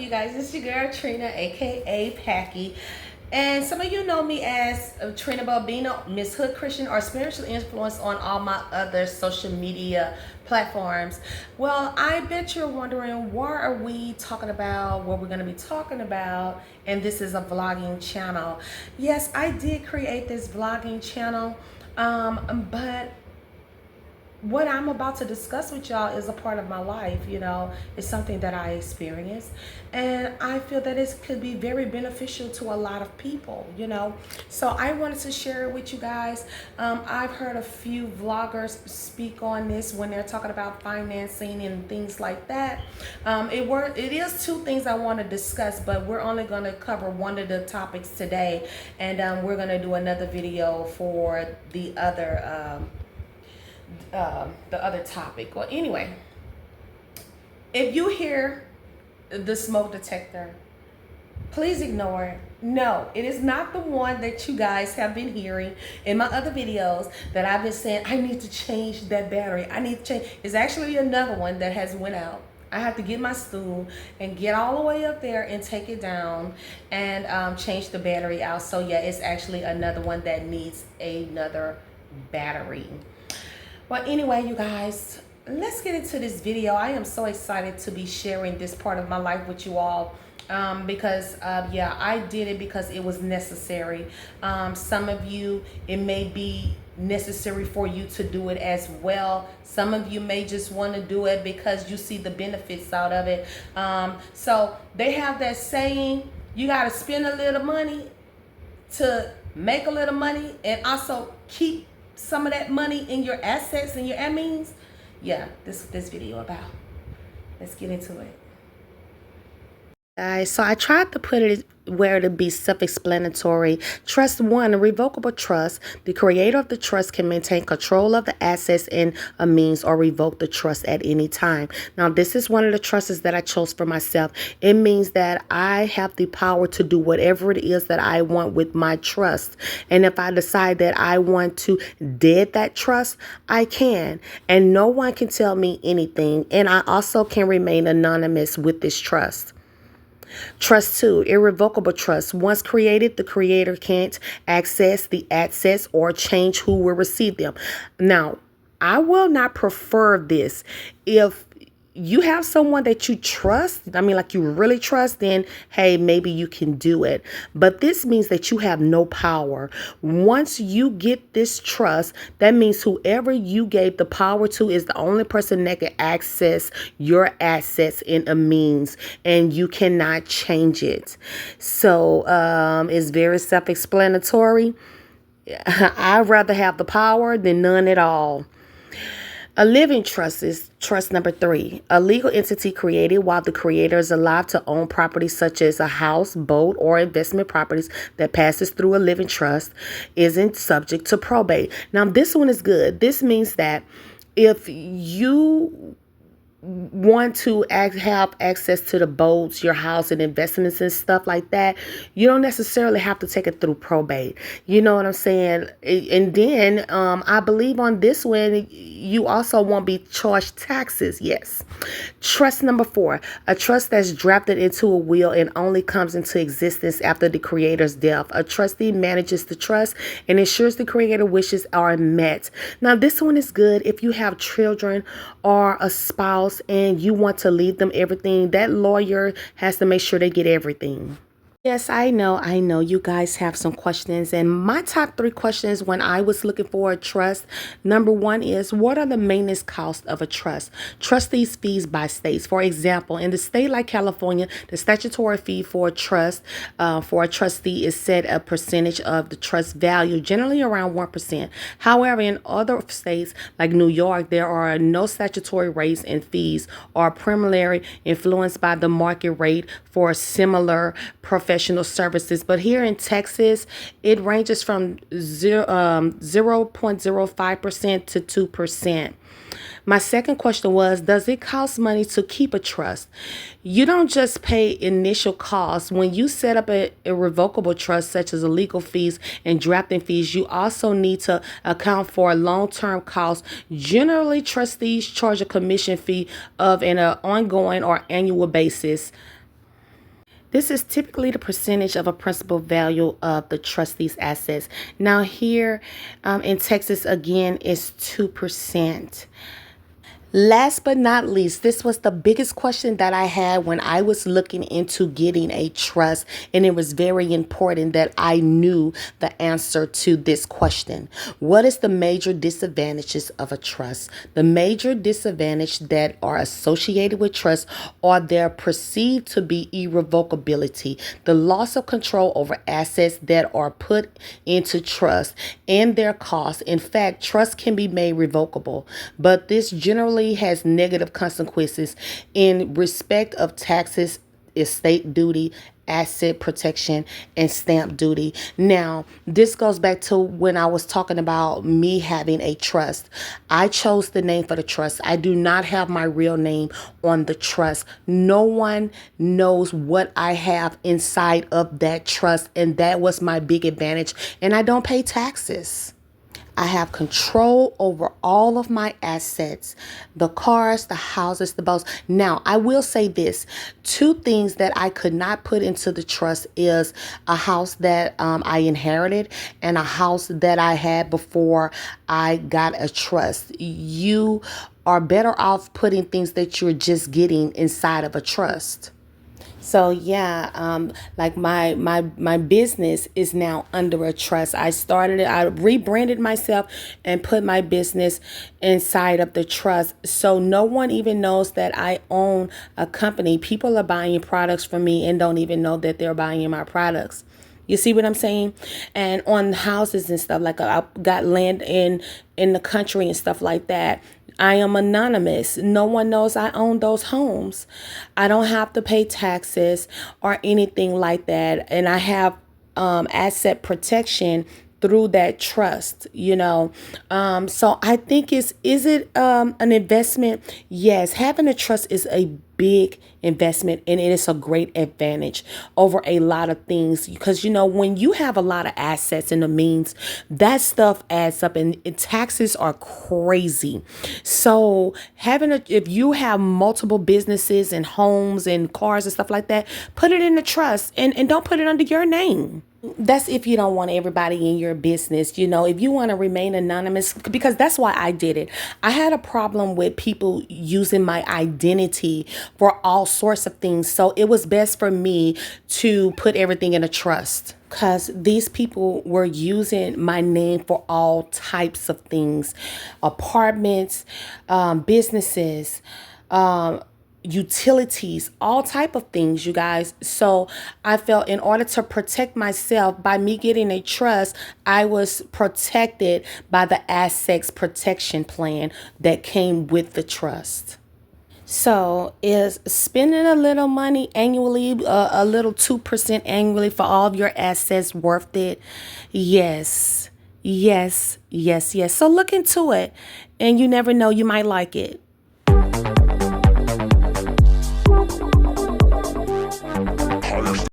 you guys? It's your girl Trina, aka Packy. And some of you know me as Trina Balbino, Miss Hood Christian, or spiritual influence on all my other social media platforms. Well, I bet you're wondering, what are we talking about, what we're going to be talking about, and this is a vlogging channel. Yes, I did create this vlogging channel, but what I'm about to discuss with y'all is a part of my life. It's something that I experienced, and I feel that it could be very beneficial to a lot of people. So I wanted to share it with you guys. I've heard a few vloggers speak on this when they're talking about financing and things like that. It is two things I want to discuss, but we're only going to cover one of the topics today, and we're going to do another video for the other topic. Well, anyway, if you hear the smoke detector, please ignore it. No, it is not the one that you guys have been hearing in my other videos that I've been saying, I need to change that battery. I need to change. It's actually another one that has went out. I have to get my stool and get all the way up there and take it down and change the battery out. So yeah, it's actually another one that needs another battery. Well, anyway, you guys, let's get into this video. I am so excited to be sharing this part of my life with you all because yeah, I did it because it was necessary. Some of you, it may be necessary for you to do it as well. Some of you may just want to do it because you see the benefits out of it. So they have that saying, you got to spend a little money to make a little money, and also keep some of that money in your assets and your amends. Yeah, this video about. Let's get into it. Guys, so I tried to put it where to be self-explanatory. Trust one, a revocable trust. The creator of the trust can maintain control of the assets and a means or revoke the trust at any time. Now, this is one of the trusts that I chose for myself. It means that I have the power to do whatever it is that I want with my trust. And if I decide that I want to dead that trust, I can. And no one can tell me anything. And I also can remain anonymous with this trust. Trust two, irrevocable trust. Once created, the creator can't access the assets or change who will receive them. Now, I will not prefer this. If you have someone that you trust, like you really trust, then hey, maybe you can do it. But this means that you have no power. Once you get this trust, that means whoever you gave the power to is the only person that can access your assets in a means, and you cannot change it. So it's very self-explanatory. I'd rather have the power than none at all. A living trust is trust number three, a legal entity created while the creator is alive to own property such as a house, boat, or investment properties that passes through a living trust isn't subject to probate. Now, this one is good. This means that if you want to have access to the boats, your house, and investments and stuff like that, you don't necessarily have to take it through probate. You know what I'm saying? And then I believe on this one, you also won't be charged taxes. Yes. Trust number four, a trust that's drafted into a will and only comes into existence after the creator's death. A trustee manages the trust and ensures the creator wishes are met. Now, this one is good if you have children or a spouse and you want to leave them everything. That lawyer has to make sure they get everything. Yes, I know you guys have some questions, and my top three questions when I was looking for a trust, number one is, what are the maintenance costs of a trust? Trustees' fees by states. For example, in the state like California, the statutory fee for a trust for a trustee is set a percentage of the trust value, generally around 1%. However, in other states like New York, there are no statutory rates, and fees are primarily influenced by the market rate for similar professional services. But here in Texas, it ranges from 0.05% to 2%. My second question was, does it cost money to keep a trust? You don't just pay initial costs. When you set up a irrevocable trust, such as legal fees and drafting fees, you also need to account for long-term costs. Generally, trustees charge a commission fee of an ongoing or annual basis. This is typically the percentage of a principal value of the trustee's assets. Now here in Texas, again, is 2%. Last but not least, this was the biggest question that I had when I was looking into getting a trust, and it was very important that I knew the answer to this question. What is the major disadvantages of a trust? The major disadvantage that are associated with trust are their perceived to be irrevocability, the loss of control over assets that are put into trust, and their cost. In fact, trust can be made revocable, but this generally has negative consequences in respect of taxes, estate duty, asset protection, and stamp duty. Now, this goes back to when I was talking about me having a trust. I chose the name for the trust. I do not have my real name on the trust. No one knows what I have inside of that trust, and that was my big advantage. And I don't pay taxes. I have control over all of my assets, the cars, the houses, the boats. Now, I will say this. Two things that I could not put into the trust is a house that I inherited and a house that I had before I got a trust. You are better off putting things that you're just getting inside of a trust. So yeah, like my business is now under a trust. I rebranded myself and put my business inside of the trust. So no one even knows that I own a company. People are buying products from me and don't even know that they're buying my products. You see what I'm saying? And on houses and stuff, like I got land in the country and stuff like that. I am anonymous. No one knows I own those homes. I don't have to pay taxes or anything like that. And I have asset protection through that trust, so I think is it an investment? Yes, having a trust is a big investment, and it is a great advantage over a lot of things, because when you have a lot of assets and the means, that stuff adds up, and taxes are crazy. So if you have multiple businesses and homes and cars and stuff like that, put it in the trust, and don't put it under your name. That's if you don't want everybody in your business. If you want to remain anonymous, because that's why I did it. I had a problem with people using my identity for all sorts of things. So it was best for me to put everything in a trust, because these people were using my name for all types of things, apartments, businesses, utilities, all type of things, you guys. So I felt in order to protect myself, by me getting a trust, I was protected by the assets protection plan that came with the trust. So is spending a little money annually, a little 2% annually for all of your assets, worth it? Yes, yes, yes, yes. So look into it, and you never know, you might like it.